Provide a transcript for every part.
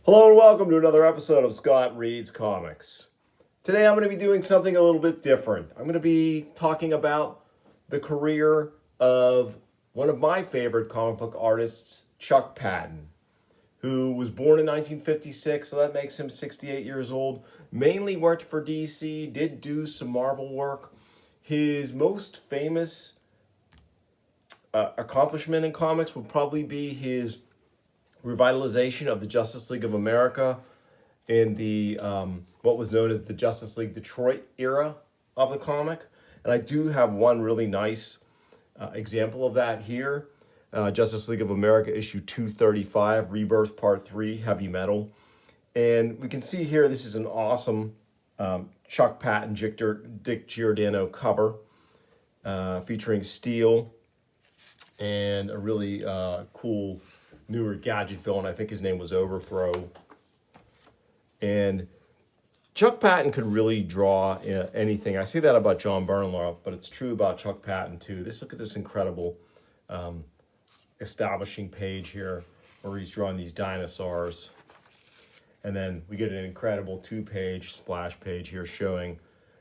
Hello and welcome to another episode of Scott Reads Comics. Today I'm going to be doing something a little bit different. I'm going to be talking about the career of one of my favorite comic book artists, Chuck Patton, who was born in 1956, so that makes him 68 years old. Mainly worked for DC, did do some Marvel work. His most famous accomplishment in comics would probably be his revitalization of the Justice League of America in the what was known as the Justice League Detroit era of the comic. And I do have one really nice example of that here. Justice League of America issue 235, Rebirth Part 3, Heavy Metal. And we can see here this is an awesome Chuck Patton, Dick Giordano cover featuring Steel and a really cool newer gadget villain. I think his name was Overthrow. And Chuck Patton could really draw anything. I say that about John Bernlaw, but it's true about Chuck Patton too. Look at this incredible establishing page here where he's drawing these dinosaurs. And then we get an incredible two-page splash page here showing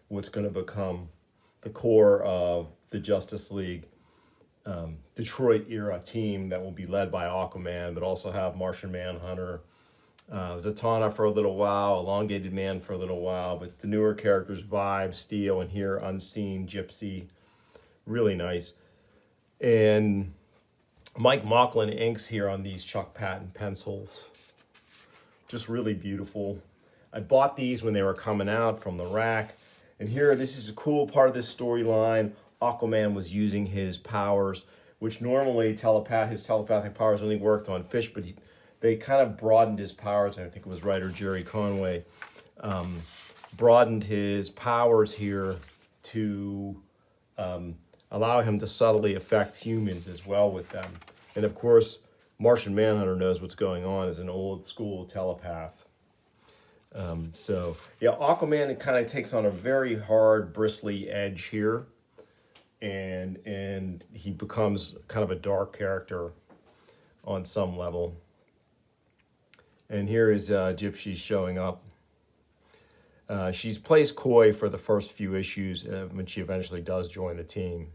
what's going to become the core of the Justice League Detroit era team that will be led by Aquaman, but also have Martian Manhunter, Zatanna for a little while, Elongated Man for a little while, but the newer characters, Vibe, Steel, and here Unseen, Gypsy, really nice. And Mike Mocklin inks here on these Chuck Patton pencils. Just really beautiful. I bought these when they were coming out from the rack. And here, this is a cool part of this storyline. Aquaman was using his powers, which normally his telepathic powers only worked on fish, but they kind of broadened his powers. And I think it was writer Jerry Conway broadened his powers here to allow him to subtly affect humans as well with them. And of course, Martian Manhunter knows what's going on as an old school telepath. So yeah, Aquaman kind of takes on a very hard, bristly edge here. And he becomes kind of a dark character on some level. And here is Gypsy showing up. She's plays coy for the first few issues when she eventually does join the team.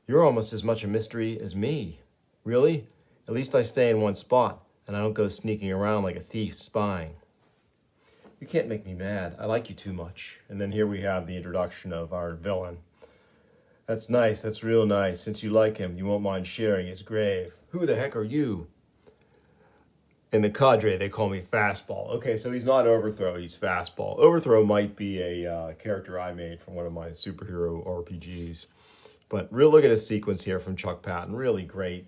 You're almost as much a mystery as me. Really? At least I stay in one spot, and I don't go sneaking around like a thief spying. You can't make me mad. I like you too much. And then here we have the introduction of our villain. That's nice. That's real nice. Since you like him, you won't mind sharing his grave. Who the heck are you? In the cadre, they call me Fastball. Okay, so he's not Overthrow. He's Fastball. Overthrow might be a character I made from one of my superhero RPGs. But look at his sequence here from Chuck Patton. Really great.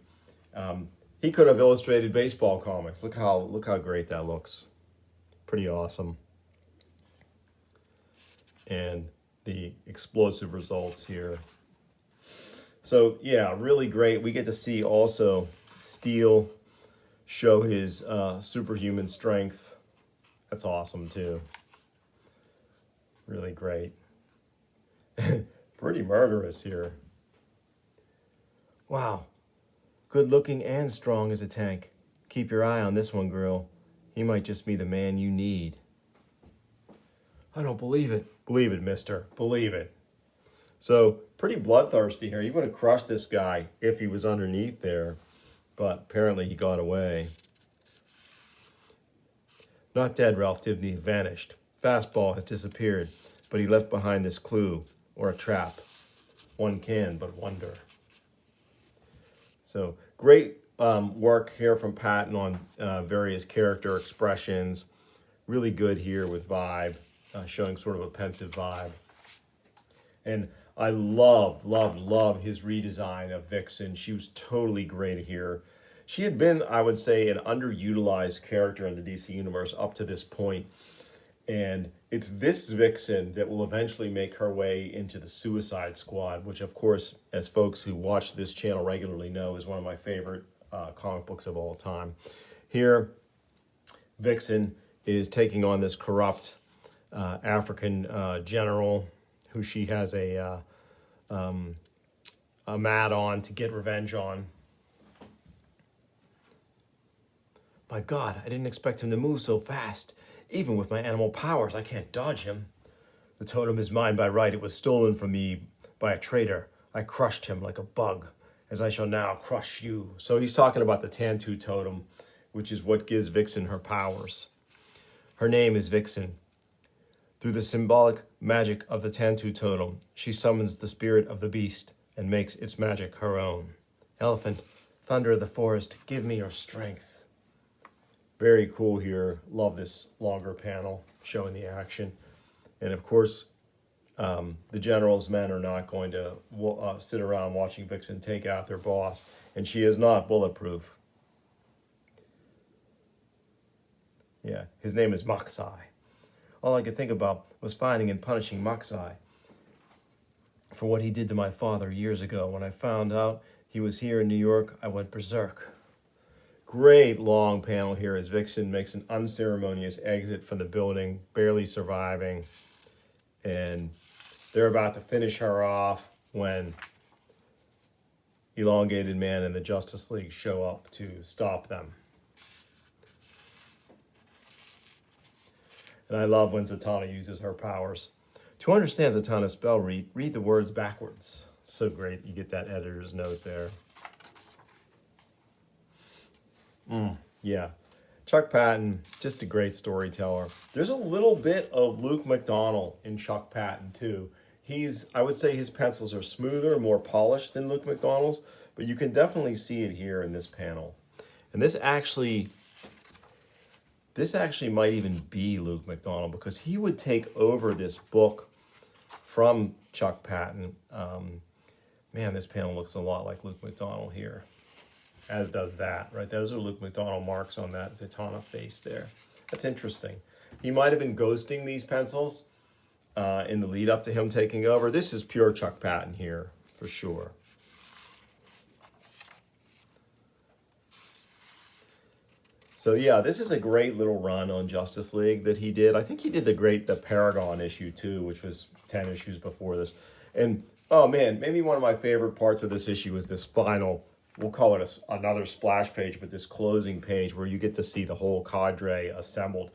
He could have illustrated baseball comics. Look how great that looks. Pretty awesome. And the explosive results here. So yeah, really great. We get to see also Steel show his superhuman strength. That's awesome too. Really great. Pretty murderous here. Wow. Good looking and strong as a tank. Keep your eye on this one, girl. He might just be the man you need. I don't believe it. Believe it, mister. Believe it. So, pretty bloodthirsty here. He would have crushed this guy if he was underneath there. But apparently he got away. Not dead, Ralph Dibny. Vanished. Fastball has disappeared. But he left behind this clue, or a trap. One can but wonder. So, great work here from Patton on various character expressions. Really good here with Vibe, showing sort of a pensive vibe. And I love his redesign of Vixen. She was totally great here. She had been, I would say, an underutilized character in the DC Universe up to this point. And it's this Vixen that will eventually make her way into the Suicide Squad, which, of course, as folks who watch this channel regularly know, is one of my favorite comic books of all time. Here, Vixen is taking on this corrupt African general who she has a mad on to get revenge on. My God, I didn't expect him to move so fast. Even with my animal powers, I can't dodge him. The totem is mine by right. It was stolen from me by a traitor. I crushed him like a bug, as I shall now crush you. So he's talking about the Tantu totem, which is what gives Vixen her powers. Her name is Vixen. Through the symbolic magic of the Tantu totem, she summons the spirit of the beast and makes its magic her own. Elephant, thunder of the forest, give me your strength. Very cool here. Love this longer panel showing the action. And of course, the general's men are not going to sit around watching Vixen take out their boss, and she is not bulletproof. Yeah, his name is Maksai. All I could think about was finding and punishing Maksai for what he did to my father years ago. When I found out he was here in New York, I went berserk. Great long panel here as Vixen makes an unceremonious exit from the building, barely surviving. And they're about to finish her off when Elongated Man and the Justice League show up to stop them. And I love when Zatanna uses her powers. To understand Zatanna's spell read the words backwards. It's so great. You get that editor's note there. Yeah. Chuck Patton, just a great storyteller. There's a little bit of Luke McDonnell in Chuck Patton, too. I would say his pencils are smoother, more polished than Luke McDonnell's, but you can definitely see it here in this panel. And this actually might even be Luke McDonnell, because he would take over this book from Chuck Patton. Man, this panel looks a lot like Luke McDonnell here, as does that, right? Those are Luke McDonnell marks on that Zatanna face there. That's interesting. He might have been ghosting these pencils in the lead up to him taking over. This is pure Chuck Patton here, for sure. So yeah, this is a great little run on Justice League that he did. I think he did the Paragon issue too, which was 10 issues before this. And oh man, maybe one of my favorite parts of this issue is this final, we'll call it another splash page, but this closing page where you get to see the whole cadre assembled.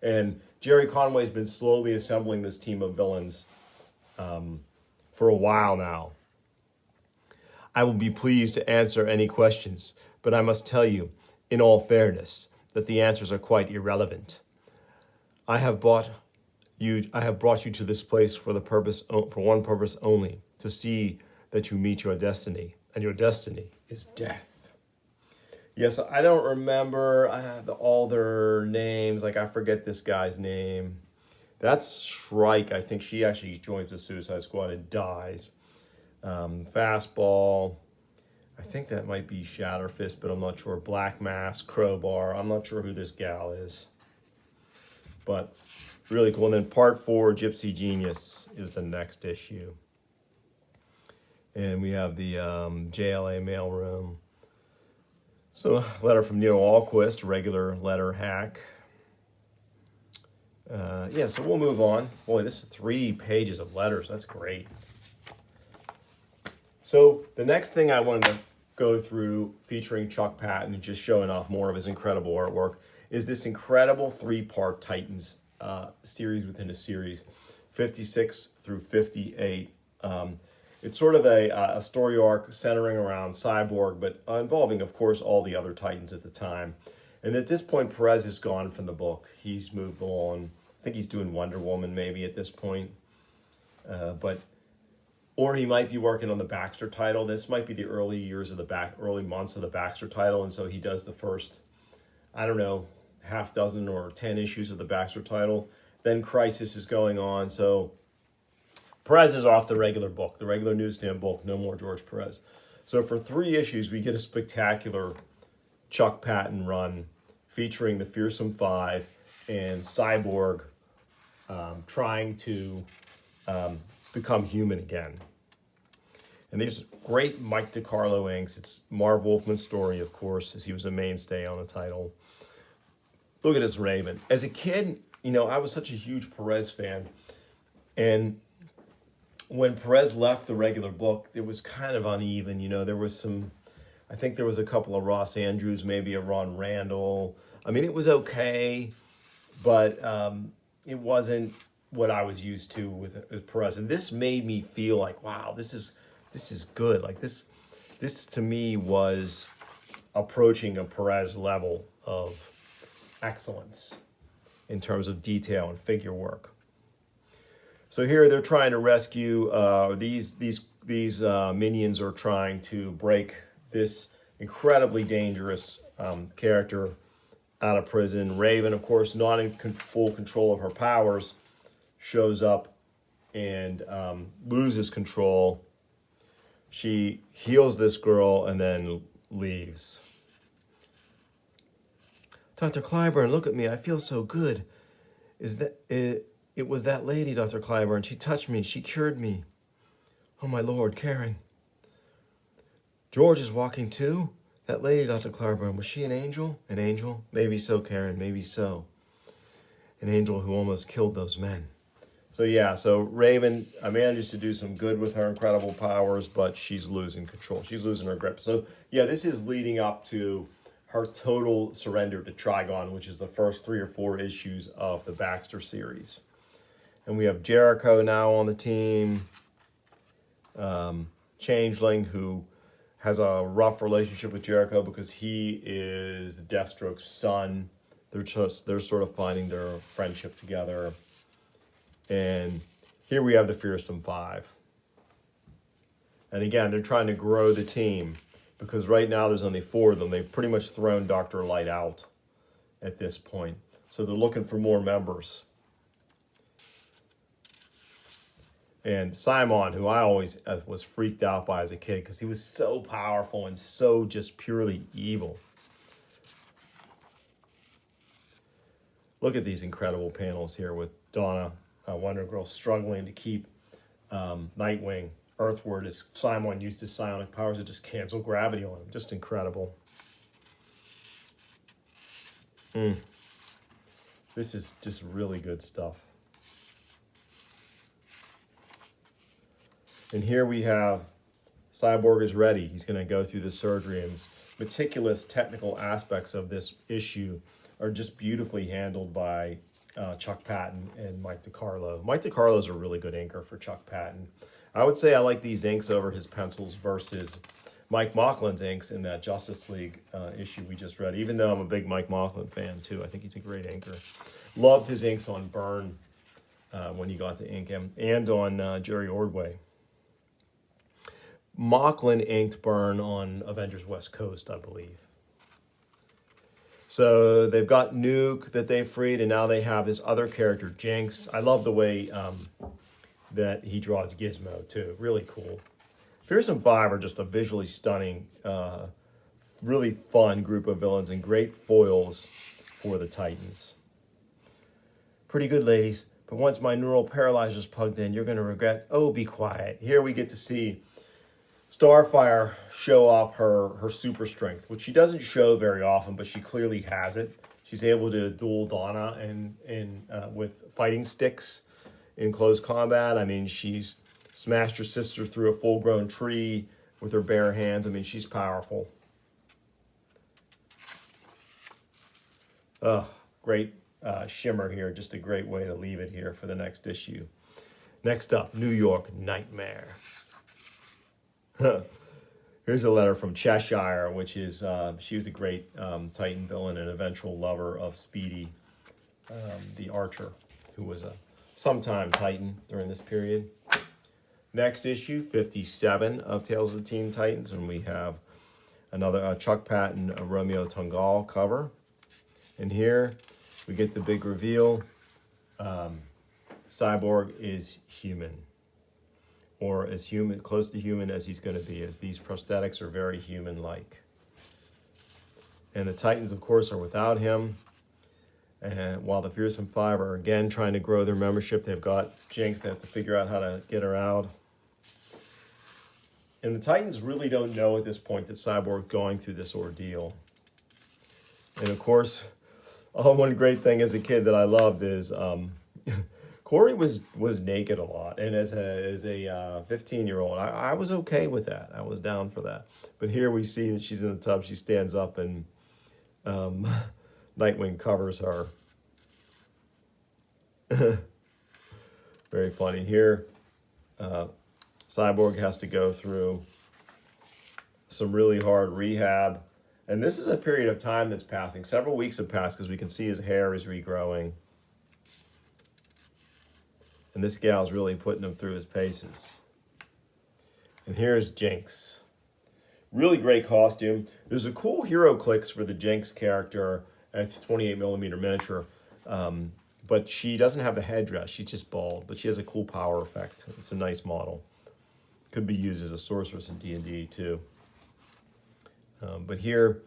And Jerry Conway's been slowly assembling this team of villains for a while now. I will be pleased to answer any questions, but I must tell you, in all fairness, that the answers are quite irrelevant. I have brought you to this place for one purpose only, to see that you meet your destiny, and your destiny is death. Yes, I don't remember all their names. Like, I forget this guy's name. That's Shrike. I think she actually joins the Suicide Squad and dies. Fastball. I think that might be Shatterfist, but I'm not sure. Black Mask, Crowbar. I'm not sure who this gal is. But really cool. And then part 4, Gypsy Genius, is the next issue. And we have the JLA mailroom. So, letter from Neil Alquist, regular letter hack. Yeah, so we'll move on. Boy, this is 3 pages of letters. That's great. So the next thing I wanted to go through, featuring Chuck Patton and just showing off more of his incredible artwork, is this incredible 3-part Titans series within a series, 56 through 58. It's sort of a story arc centering around Cyborg, but involving, of course, all the other Titans at the time. And at this point, Perez is gone from the book. He's moved on. I think he's doing Wonder Woman maybe at this point. Or he might be working on the Baxter title. This might be the early months of the Baxter title, and so he does the first, I don't know, half dozen or 10 issues of the Baxter title. Then Crisis is going on, so Perez is off the regular book, the regular newsstand book, no more George Perez. So for 3 issues, we get a spectacular Chuck Patton run featuring the Fearsome Five and Cyborg trying to become human again. And there's great Mike DiCarlo inks. It's Marv Wolfman's story, of course, as he was a mainstay on the title. Look at this Raven. As a kid, I was such a huge Perez fan. And when Perez left the regular book, it was kind of uneven. There was I think there was a couple of Ross Andrews, maybe a Ron Randall. I mean, it was okay, but it wasn't what I was used to with Perez. And this made me feel like, wow, this is good. Like this to me was approaching a Perez level of excellence in terms of detail and figure work. So here they're trying to rescue these minions are trying to break this incredibly dangerous character out of prison. Raven, of course, not in full control of her powers, shows up and loses control. She heals this girl and then leaves. Dr. Clyburn, look at me. I feel so good. It was that lady, Dr. Clyburn. She touched me. She cured me. Oh, my Lord, Karen. George is walking too. That lady, Dr. Clyburn, was she an angel? An angel? Maybe so, Karen. Maybe so. An angel who almost killed those men. So yeah, so Raven, I managed to do some good with her incredible powers, but she's losing control. She's losing her grip. So yeah, this is leading up to her total surrender to Trigon, which is the first 3 or 4 issues of the Baxter series. And we have Jericho now on the team. Changeling, who has a rough relationship with Jericho because he is Deathstroke's son. They're sort of finding their friendship together. And here we have the Fearsome Five. And again, they're trying to grow the team because right now there's only 4 of them. They've pretty much thrown Dr. Light out at this point. So they're looking for more members. And Simon, who I always was freaked out by as a kid because he was so powerful and so just purely evil. Look at these incredible panels here with Donna, Wonder Girl, struggling to keep Nightwing earthward as Simon used his psionic powers to just cancel gravity on him. Just incredible. This is just really good stuff. And here we have Cyborg is ready. He's going to go through the surgery, and meticulous technical aspects of this issue are just beautifully handled by Chuck Patton and Mike DiCarlo. Mike DiCarlo is a really good inker for Chuck Patton. I would say I like these inks over his pencils versus Mike Mauchlin's inks in that Justice League issue we just read, even though I'm a big Mike Mauchlin fan too. I think he's a great inker. Loved his inks on Byrne when you got to ink him, and on Jerry Ordway. Mauchlin inked Byrne on Avengers West Coast, I believe. So they've got Nuke that they freed, and now they have this other character, Jinx. I love the way that he draws Gizmo, too. Really cool. Fearsome Five are just a visually stunning, really fun group of villains and great foils for the Titans. Pretty good, ladies. But once my neural paralyzer's plugged in, you're going to regret. Oh, be quiet. Here we get to see Starfire show off her super strength, which she doesn't show very often, but she clearly has it. She's able to duel Donna with fighting sticks in close combat. I mean, she's smashed her sister through a full-grown tree with her bare hands. I mean, she's powerful. Great shimmer here. Just a great way to leave it here for the next issue. Next up, New York Nightmare. Here's a letter from Cheshire, which is, she was a great Titan villain and eventual lover of Speedy, the Archer, who was a sometime Titan during this period. Next issue, 57 of Tales of the Teen Titans, and we have another Chuck Patton, a Romeo Tungal cover. And here we get the big reveal. Cyborg is human. Or as human, close to human as he's going to be, as these prosthetics are very human-like. And the Titans, of course, are without him. And while the Fearsome Five are again trying to grow their membership, they've got Jinx. They have to figure out how to get her out. And the Titans really don't know at this point that Cyborg's going through this ordeal. And of course, one great thing as a kid that I loved is Corey was naked a lot, and as a 15-year-old, I was okay with that. I was down for that. But here we see that she's in the tub. She stands up, and Nightwing covers are very funny. Here, Cyborg has to go through some really hard rehab. And this is a period of time that's passing. Several weeks have passed because we can see his hair is regrowing. And this gal's really putting him through his paces. And here's Jinx. Really great costume. There's a cool hero clicks for the Jinx character at 28mm miniature. But she doesn't have the headdress. She's just bald. But she has a cool power effect. It's a nice model. Could be used as a sorceress in D&D too. But here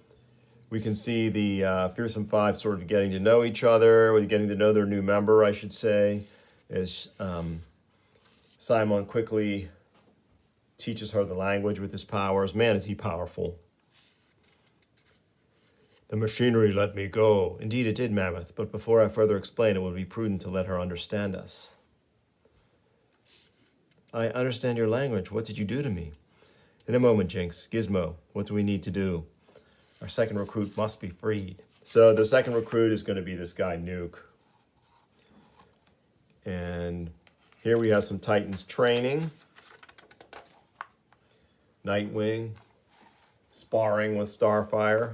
we can see the Fearsome Five sort of getting to know each other, or getting to know their new member, I should say, as Simon quickly teaches her the language with his powers. Man, is he powerful. The machinery let me go. Indeed it did, Mammoth, but before I further explain, it would be prudent to let her understand us. I understand your language. What did you do to me? In a moment, Jinx. Gizmo, what do we need to do? Our second recruit must be freed. So the second recruit is going to be this guy, Nuke. And here we have some Titans training. Nightwing sparring with Starfire.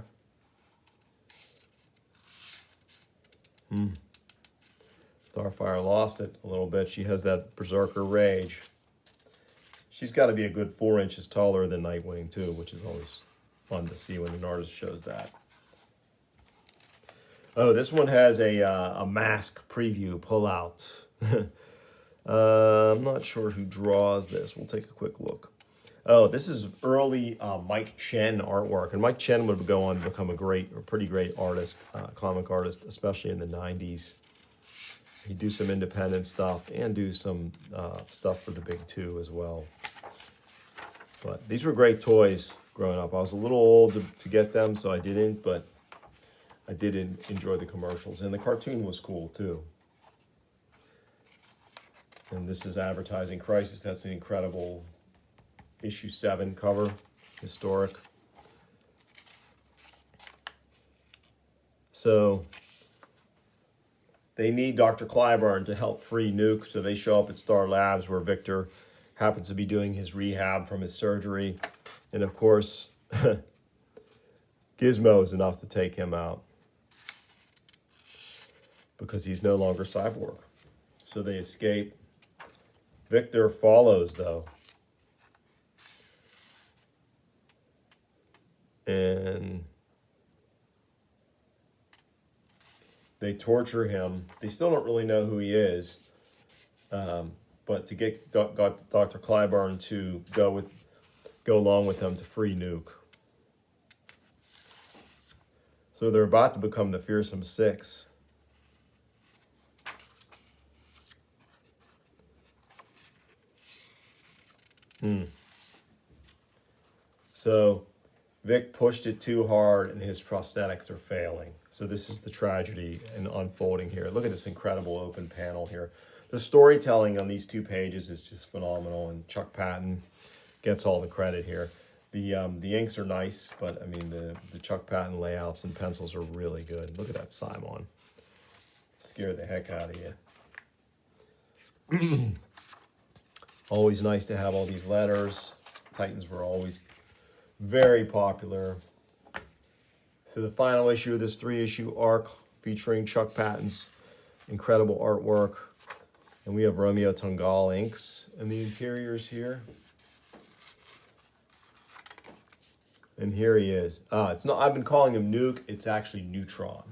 Starfire lost it a little bit. She has that berserker rage. She's got to be a good 4 inches taller than Nightwing too, which is always fun to see when an artist shows that. Oh, this one has a mask preview pull-out. I'm not sure who draws this. We'll take a quick look. Oh, this is early Mike Chen artwork, and Mike Chen would go on to become a pretty great artist, comic artist, especially in the 90s. He'd do some independent stuff and do some stuff for the big two as well. But these were great toys growing up. I was a little old to get them, so I didn't, but I did enjoy the commercials. And the cartoon was cool, too. And this is Advertising Crisis. That's an incredible issue 7 cover, historic. So they need Dr. Clyburn to help free Nuke, so they show up at Star Labs where Victor happens to be doing his rehab from his surgery. And of course, Gizmo is enough to take him out because he's no longer Cyborg. So they escape. Victor follows, though. And they torture him. They still don't really know who he is. But to get Dr. Clyburn to go along with them to free Nuke. So they're about to become the Fearsome Six. So Vic pushed it too hard and his prosthetics are failing. So this is the tragedy and unfolding here. Look at this incredible open panel here. The storytelling on these 2 pages is just phenomenal, and Chuck Patton gets all the credit here. The inks are nice, but I mean the Chuck Patton layouts and pencils are really good. Look at that Simon. Scared the heck out of you. Always nice to have all these letters. Titans were always very popular. So the final issue of this 3-issue arc featuring Chuck Patton's incredible artwork. And we have Romeo Tungal inks in the interiors here. And here he is. It's not. I've been calling him Nuke. It's actually Neutron.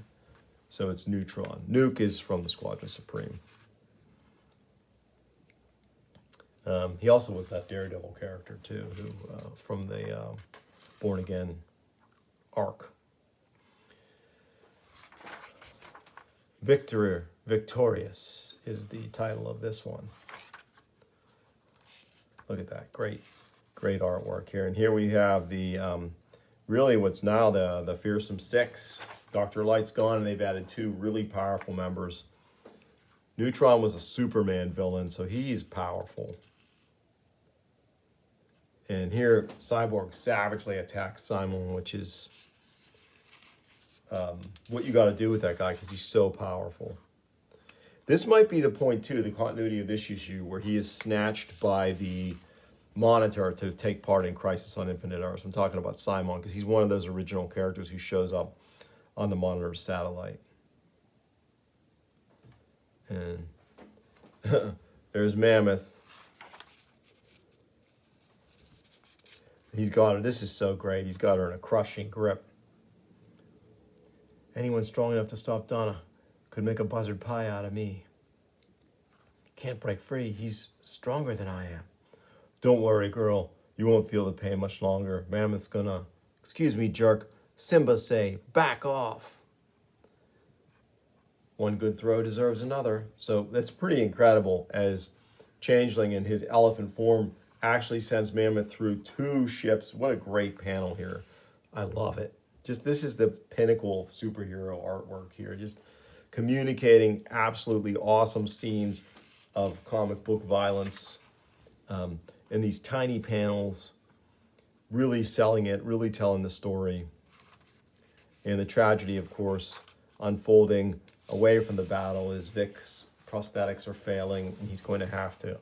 So it's Neutron. Nuke is from the Squadron Supreme. He also was that Daredevil character too, who from the Born Again arc. Victorious is the title of this one. Look at that, great artwork here. And here we have the really what's now the Fearsome Six. Dr. Light's gone, and they've added 2 really powerful members. Neutron was a Superman villain, so he's powerful. And here, Cyborg savagely attacks Simon, which is what you got to do with that guy because he's so powerful. This might be the point, too, the continuity of this issue, where he is snatched by the Monitor to take part in Crisis on Infinite Earths. I'm talking about Simon because he's one of those original characters who shows up on the Monitor's satellite. And there's Mammoth. He's got her. This is so great. He's got her in a crushing grip. Anyone strong enough to stop Donna could make a buzzard pie out of me. Can't break free. He's stronger than I am. Don't worry, girl. You won't feel the pain much longer. Mammoth's gonna... Excuse me, jerk. Simba say, back off. One good throw deserves another. So that's pretty incredible as Changeling in his elephant form actually sends Mammoth through 2 ships. What a great panel here. I love it. Just this is the pinnacle superhero artwork here. Just communicating absolutely awesome scenes of comic book violence in these tiny panels, really selling it, really telling the story. And the tragedy, of course, unfolding away from the battle as Vic's prosthetics are failing and he's going to have to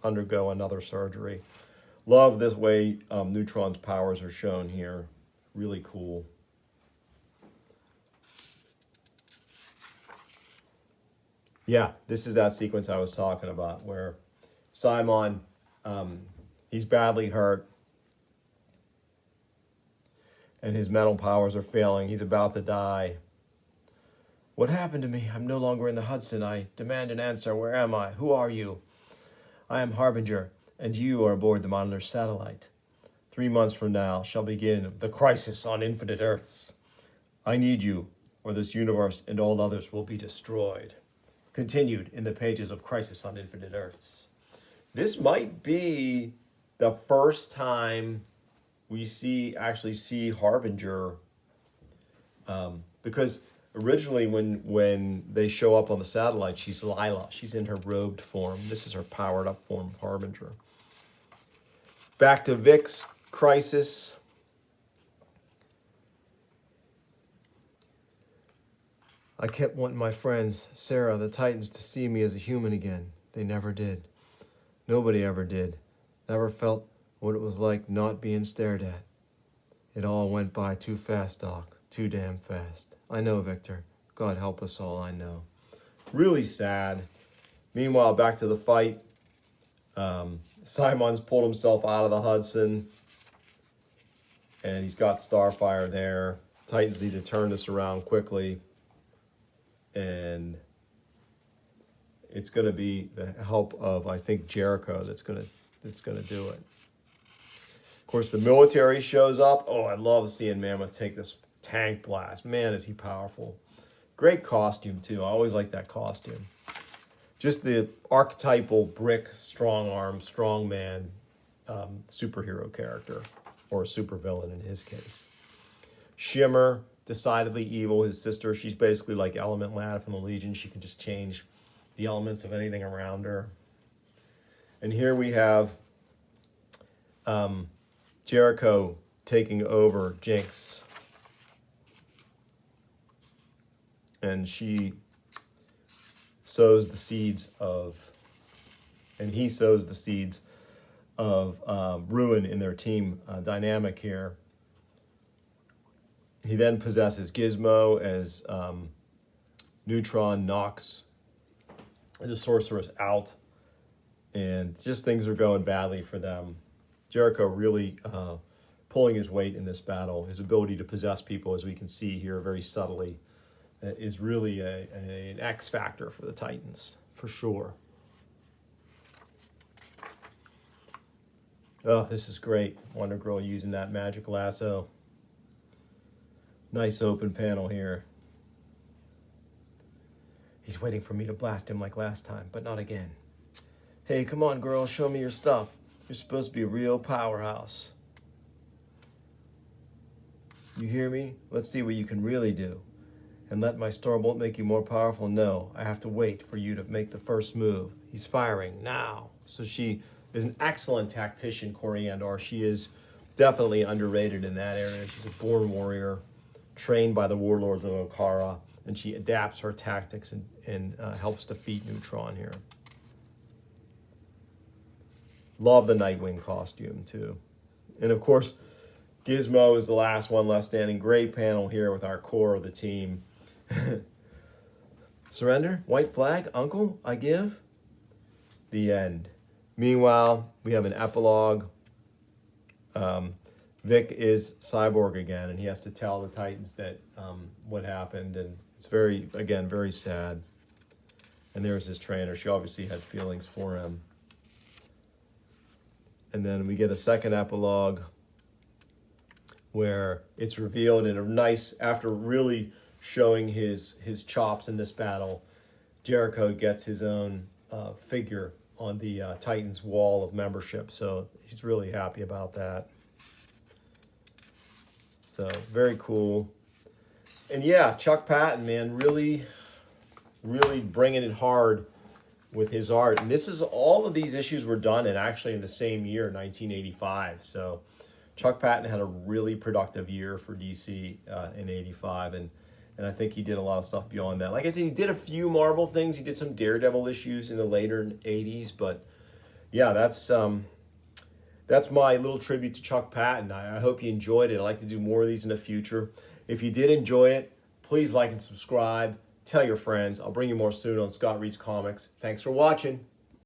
undergo another surgery. Love this way Neutron's powers are shown here. Really cool. Yeah, this is that sequence I was talking about where Simon, he's badly hurt and his mental powers are failing. He's about to die. What happened to me? I'm no longer in the Hudson. I demand an answer. Where am I? Who are you? I am Harbinger, and you are aboard the Monitor's satellite. 3 months from now shall begin the crisis on Infinite Earths. I need you, or this universe and all others will be destroyed. Continued in the pages of Crisis on Infinite Earths. This might be the first time we actually see Harbinger, because originally when they show up on the satellite, she's Lila. She's in her robed form. This is her powered up form, Harbinger. Back to Vic's crisis. I kept wanting my friends, Sarah, the Titans, to see me as a human again. They never did. Nobody ever did. Never felt what it was like not being stared at. It all went by too fast, Doc. Too damn fast. I know, Victor. God help us all, I know. Really sad. Meanwhile, back to the fight. Simon's pulled himself out of the Hudson. And he's got Starfire there. Titans need to turn this around quickly. And it's going to be the help of, I think, Jericho that's going to do it. Of course, the military shows up. Oh, I love seeing Mammoth take this tank blast. Man, is he powerful. Great costume, too. I always like that costume. Just the archetypal brick, strong arm, strong man superhero character, or supervillain in his case. Shimmer, decidedly evil. His sister, she's basically like Element Lad from the Legion. She can just change the elements of anything around her. And here we have Jericho taking over Jinx. And she sows the seeds of, and he sows the seeds of ruin in their team dynamic here. He then possesses Gizmo as Neutron knocks the Sorceress out, and just things are going badly for them. Jericho really pulling his weight in this battle. His ability to possess people, as we can see here very subtly, is really an X factor for the Titans, for sure. Oh, this is great. Wonder Girl using that magic lasso. Nice open panel here. He's waiting for me to blast him like last time, but not again. Hey, come on, girl, show me your stuff. You're supposed to be a real powerhouse. You hear me? Let's see what you can really do. And let my Starbolt make you more powerful? No, I have to wait for you to make the first move. He's firing now. So she is an excellent tactician, Coriandar. She is definitely underrated in that area. She's a born warrior. trained by the warlords of Okara, and she adapts her tactics and helps defeat Neutron here. Love the Nightwing costume too. And of course, Gizmo is the last one left standing. Great panel here with our core of the team. Surrender, white flag, uncle, I give. The end. Meanwhile, we have an epilogue. Vic is Cyborg again, and he has to tell the Titans that what happened, and it's very, again, very sad. And there's his trainer. She obviously had feelings for him. And then we get a second epilogue where it's revealed in a nice, after really showing his chops in this battle, Jericho gets his own figure on the Titans wall of membership. So he's really happy about that. So very cool. And yeah, Chuck Patton, man, really bringing it hard with his art. And this is, all of these issues were done actually in the same year, 1985. So Chuck Patton had a really productive year for DC in 85. And I think he did a lot of stuff beyond that. Like I said, he did a few Marvel things. He did some Daredevil issues in the later 80s. But yeah, that's my little tribute to Chuck Patton. I hope you enjoyed it. I'd like to do more of these in the future. If you did enjoy it, please like and subscribe. Tell your friends. I'll bring you more soon on Scott Reads Comics. Thanks for watching.